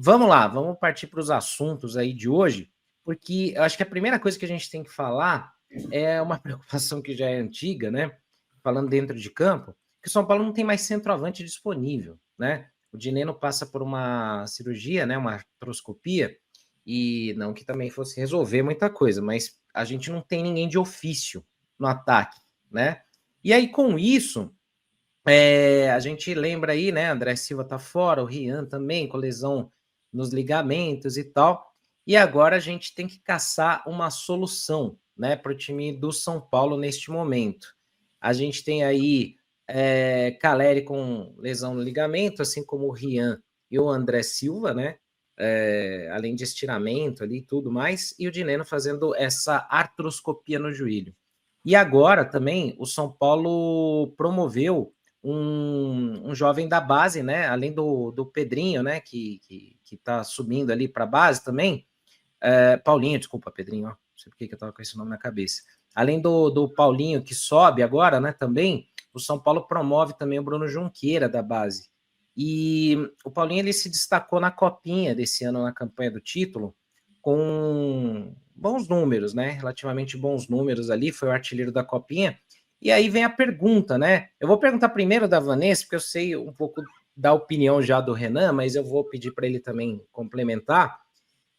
Vamos lá, vamos partir para os assuntos aí de hoje, porque eu acho que a primeira coisa que a gente tem que falar é uma preocupação que já é antiga, né? Falando dentro de campo, que o São Paulo não tem mais centroavante disponível, né? O Dineno passa por uma cirurgia, né? Uma artroscopia, e não que também fosse resolver muita coisa, mas a gente não tem ninguém de ofício no ataque, né? E aí, com isso, a gente lembra aí, né? André Silva tá fora, o Rian também, com lesão nos ligamentos e tal. E agora a gente tem que caçar uma solução, né, para o time do São Paulo neste momento. A gente tem aí Caleri com lesão no ligamento, assim como o Rian e o André Silva, né? Além de estiramento ali e tudo mais, e o Dineno fazendo essa artroscopia no joelho. E agora também o São Paulo promoveu um jovem da base, né? Além do Pedrinho, né? Que tá subindo ali para a base também. Paulinho, desculpa, Pedrinho, ó, não sei por que eu tava com esse nome na cabeça. Além do Paulinho, que sobe agora, né? Também, o São Paulo promove também o Bruno Junqueira da base. E o Paulinho ele se destacou na copinha desse ano, na campanha do título, com bons números, né? Relativamente bons números ali, foi o artilheiro da copinha. E aí vem a pergunta, né? Eu vou perguntar primeiro da Vanessa, porque eu sei um pouco da opinião já do Renan, mas eu vou pedir para ele também complementar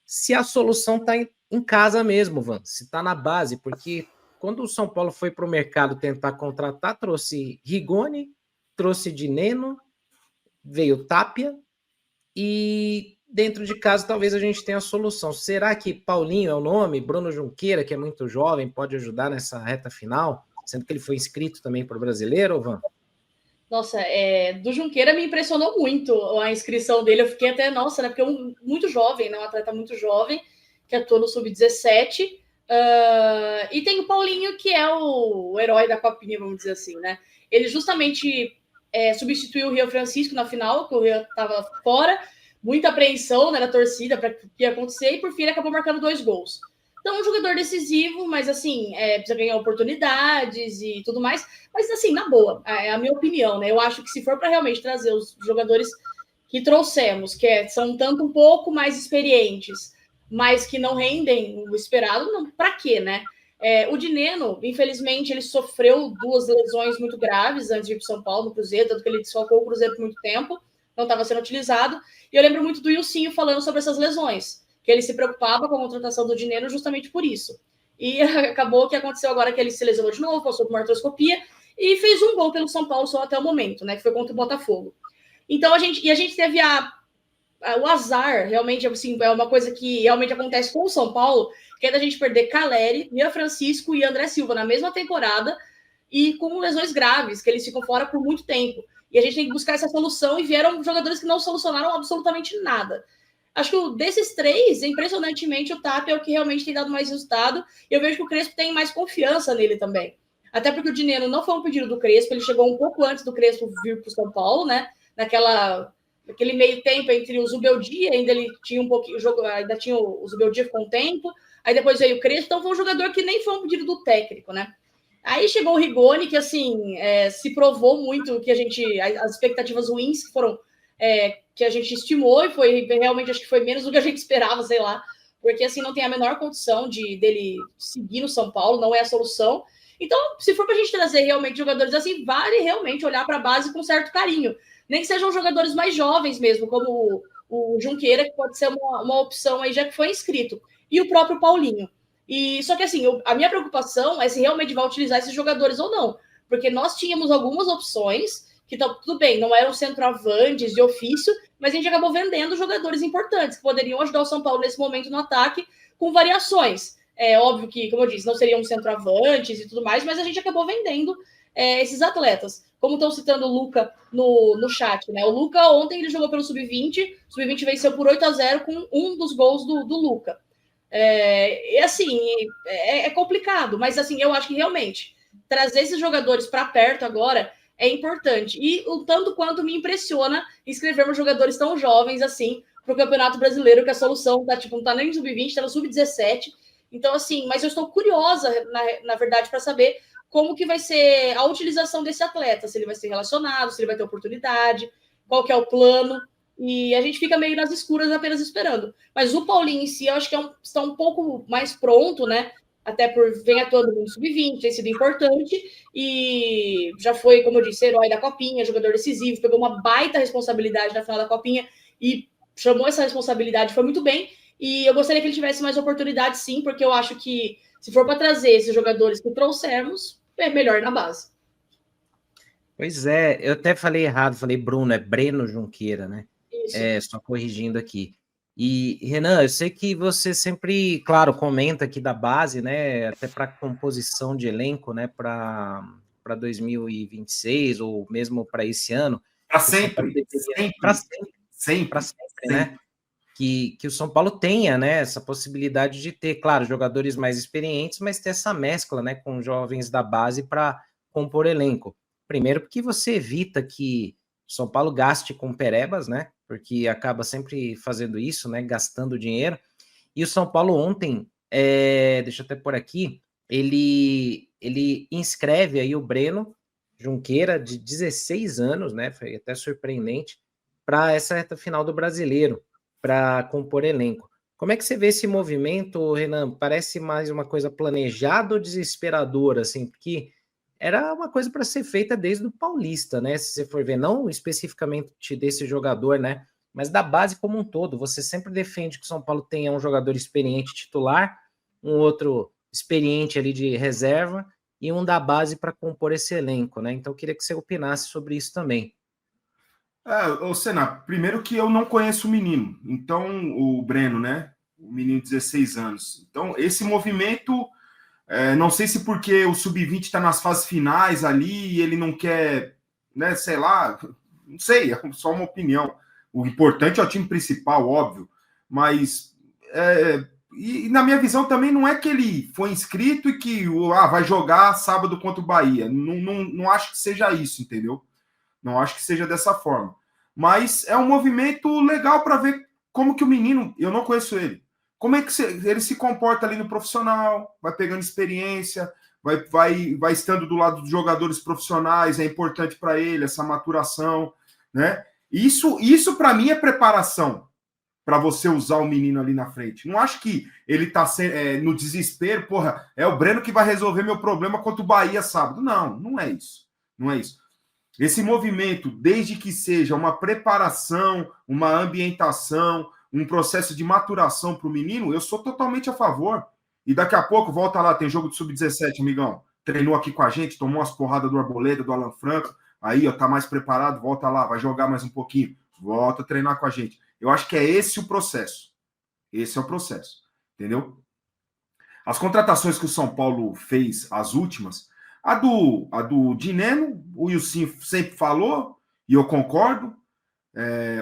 se a solução está em casa mesmo, Van, se está na base, porque quando o São Paulo foi para o mercado tentar contratar, trouxe Rigoni, trouxe Dineno, veio Tapia, e dentro de casa talvez a gente tenha a solução. Será que Paulinho é o nome? Bruno Junqueira, que é muito jovem, pode ajudar nessa reta final? Sendo que ele foi inscrito também para o Brasileiro, Van? Nossa, do Junqueira me impressionou muito a inscrição dele. Eu fiquei até, nossa, né? Porque é muito jovem, né? Um atleta muito jovem, que atua no Sub-17. E tem o Paulinho, que é o herói da Copinha, vamos dizer assim, né? Ele justamente substituiu o Rio Francisco na final, que o Rio estava fora. Muita apreensão, né, da torcida para o que ia acontecer, e por fim ele acabou marcando 2 gols. Então, um jogador decisivo, mas assim, precisa ganhar oportunidades e tudo mais. Mas, assim, na boa, é a minha opinião, né? Eu acho que se for para realmente trazer os jogadores que trouxemos, são tanto um pouco mais experientes, mas que não rendem o esperado, para quê, né? O Dineno, infelizmente, ele sofreu 2 lesões muito graves antes de ir para o São Paulo, no Cruzeiro, tanto que ele desfalcou o Cruzeiro por muito tempo, não estava sendo utilizado. E eu lembro muito do Ilcinho falando sobre essas lesões, que ele se preocupava com a contratação do Dineno justamente por isso. E acabou que aconteceu agora que ele se lesionou de novo, passou por uma artroscopia, e fez um gol pelo São Paulo só até o momento, né? Que foi contra o Botafogo. Então a gente teve o azar, realmente, assim, é uma coisa que realmente acontece com o São Paulo, que é da gente perder Caleri, Mia Francisco e André Silva na mesma temporada e com lesões graves, que eles ficam fora por muito tempo. E a gente tem que buscar essa solução e vieram jogadores que não solucionaram absolutamente nada. Acho que desses 3, impressionantemente, o Tapia é o que realmente tem dado mais resultado. E eu vejo que o Crespo tem mais confiança nele também. Até porque o Dineno não foi um pedido do Crespo, ele chegou um pouco antes do Crespo vir para o São Paulo, né? Naquele meio tempo entre o Zubeldia, ainda ele tinha um pouquinho, ainda tinha o Zubeldia com o tempo, aí depois veio o Crespo, então foi um jogador que nem foi um pedido do técnico, né? Aí chegou o Rigoni, que assim se provou muito que as expectativas ruins que foram que a gente estimou, e foi realmente, acho que foi menos do que a gente esperava, sei lá, porque assim não tem a menor condição dele seguir no São Paulo, não é a solução. Então, se for para a gente trazer realmente jogadores assim, vale realmente olhar para a base com certo carinho, nem que sejam jogadores mais jovens mesmo, como o Junqueira, que pode ser uma opção aí, já que foi inscrito, e o próprio Paulinho. E só que assim, a minha preocupação é se realmente vai utilizar esses jogadores ou não, porque nós tínhamos algumas opções que tudo bem, não eram centroavantes de ofício, mas a gente acabou vendendo jogadores importantes que poderiam ajudar o São Paulo nesse momento no ataque com variações. É óbvio que, como eu disse, não seriam centroavantes e tudo mais, mas a gente acabou vendendo esses atletas. Como estão citando o Luca no chat, né? O Luca ontem ele jogou pelo Sub-20, o Sub-20 venceu por 8-0 com um dos gols do Luca. E assim, é complicado, mas assim, eu acho que realmente trazer esses jogadores para perto agora é importante. E o tanto quanto me impressiona inscrevermos jogadores tão jovens assim para o Campeonato Brasileiro, que a solução tá, tipo, não tá nem no Sub-20, tá no Sub-17. Então, assim, mas eu estou curiosa, na verdade, para saber como que vai ser a utilização desse atleta, se ele vai ser relacionado, se ele vai ter oportunidade, qual que é o plano. e a gente fica meio nas escuras apenas esperando. Mas o Paulinho em si, eu acho que está um pouco mais pronto, né? Até por vem atuando no sub-20, tem sido importante, e já foi, como eu disse, herói da Copinha, jogador decisivo, pegou uma baita responsabilidade na final da Copinha e chamou essa responsabilidade, foi muito bem, e eu gostaria que ele tivesse mais oportunidades, sim, porque eu acho que se for para trazer esses jogadores que trouxermos, é melhor na base. Pois é, eu até falei errado, falei Bruno, é Breno Junqueira, né? Isso. Só corrigindo aqui. E, Renan, eu sei que você sempre, claro, comenta aqui da base, né? Até para composição de elenco, né? Para 2026 ou mesmo para esse ano. Para Que o São Paulo sempre, deveria. Para sempre, sempre, sempre, para sempre, né? Que o São Paulo tenha, né? Essa possibilidade de ter, claro, jogadores mais experientes, mas ter essa mescla, né? Com jovens da base para compor elenco. Primeiro, porque você evita que o São Paulo gaste com perebas, né? Porque acaba sempre fazendo isso, né? Gastando dinheiro. E o São Paulo ontem, deixa eu até por aqui, ele inscreve aí o Breno Junqueira, de 16 anos, né? Foi até surpreendente, para essa reta final do Brasileiro, para compor elenco. Como é que você vê esse movimento, Renan? Parece mais uma coisa planejada ou desesperadora, assim? Porque era uma coisa para ser feita desde o Paulista, né? Se você for ver, não especificamente desse jogador, né? Mas da base como um todo. Você sempre defende que o São Paulo tenha um jogador experiente titular, um outro experiente ali de reserva e um da base para compor esse elenco, né? Então eu queria que você opinasse sobre isso também. Ô Senna, primeiro que eu não conheço o menino, então o Breno, né? O menino de 16 anos. Então, esse movimento, não sei se porque o Sub-20 está nas fases finais ali e ele não quer, né? Sei lá, não sei, é só uma opinião. O importante é o time principal, óbvio, mas e na minha visão também não é que ele foi inscrito e que vai jogar sábado contra o Bahia. Não acho que seja isso, entendeu? Não acho que seja dessa forma. Mas é um movimento legal para ver como que o menino, eu não conheço ele, como é que ele se comporta ali no profissional, vai pegando experiência, vai estando do lado dos jogadores profissionais, é importante para ele essa maturação, né? Isso para mim é preparação para você usar o menino ali na frente. Não acho que ele está no desespero, porra, é o Breno que vai resolver meu problema contra o Bahia sábado. Não é isso. Não é isso. Esse movimento, desde que seja uma preparação, uma ambientação, um processo de maturação para o menino, eu sou totalmente a favor. E daqui a pouco, volta lá, tem jogo de sub-17, amigão. Treinou aqui com a gente, tomou umas porradas do Arboleda, do Alan Franco. Aí, ó, tá mais preparado, volta lá, vai jogar mais um pouquinho. Volta a treinar com a gente. Eu acho que é esse o processo. Esse é o processo. Entendeu? As contratações que o São Paulo fez, as últimas, a do Dineno, o Wilson sempre falou, e eu concordo.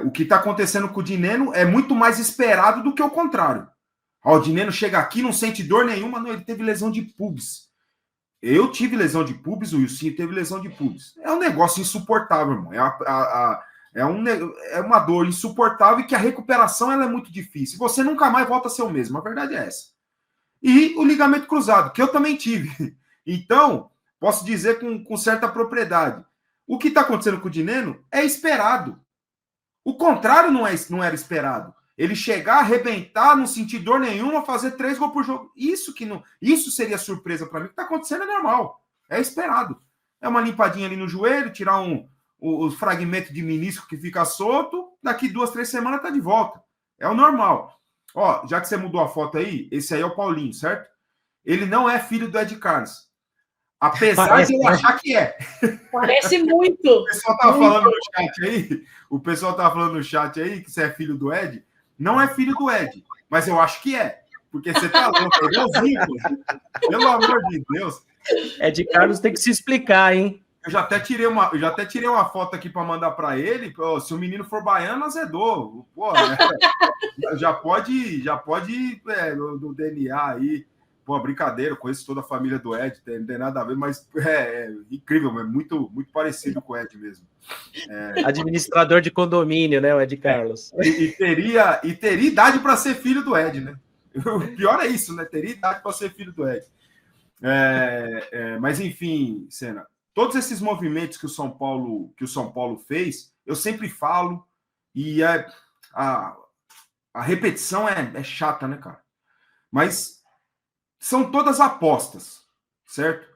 O que está acontecendo com o Dineno é muito mais esperado do que o contrário. O Dineno chega aqui, não sente dor nenhuma, não, ele teve lesão de pubis. Eu tive lesão de pubis, o Wilson teve lesão de pubis. É um negócio insuportável, irmão. É uma dor insuportável e que a recuperação ela é muito difícil. Você nunca mais volta a ser o mesmo, a verdade é essa. E o ligamento cruzado, que eu também tive. Então, posso dizer com certa propriedade. O que está acontecendo com o Dineno é esperado. O contrário não era esperado. Ele chegar, arrebentar, não sentir dor nenhuma, fazer 3 gols por jogo. Isso seria surpresa para mim. O que está acontecendo é normal. É esperado. É uma limpadinha ali no joelho, tirar o fragmento de menisco que fica solto. Daqui 2, 3 semanas está de volta. É o normal. Ó, já que você mudou a foto aí, esse aí é o Paulinho, certo? Ele não é filho do Ed Carlos. Apesar de eu achar que é. Parece muito. O pessoal tava falando no chat aí, que você é filho do Ed. Não é filho do Ed, mas eu acho que é. Porque você tá louco, é igualzinho, pelo amor de Deus. Ed Carlos tem que se explicar, hein? Eu já até tirei uma foto aqui para mandar para ele. Pô, se o menino for baiano, azedou. Pô, já pode do DNA aí. Pô, brincadeira, eu conheço toda a família do Ed, não tem nada a ver, mas é incrível, é muito, muito parecido com o Ed mesmo. Administrador de condomínio, né, o Ed Carlos. E teria idade para ser filho do Ed, né? O pior é isso, né? Teria idade para ser filho do Ed. Mas enfim, Senna, todos esses movimentos que o São Paulo fez, eu sempre falo, E a repetição é chata, né, cara? Mas são todas apostas, certo?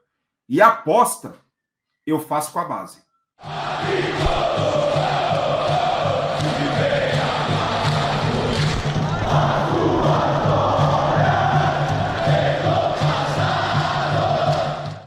E a aposta eu faço com a base.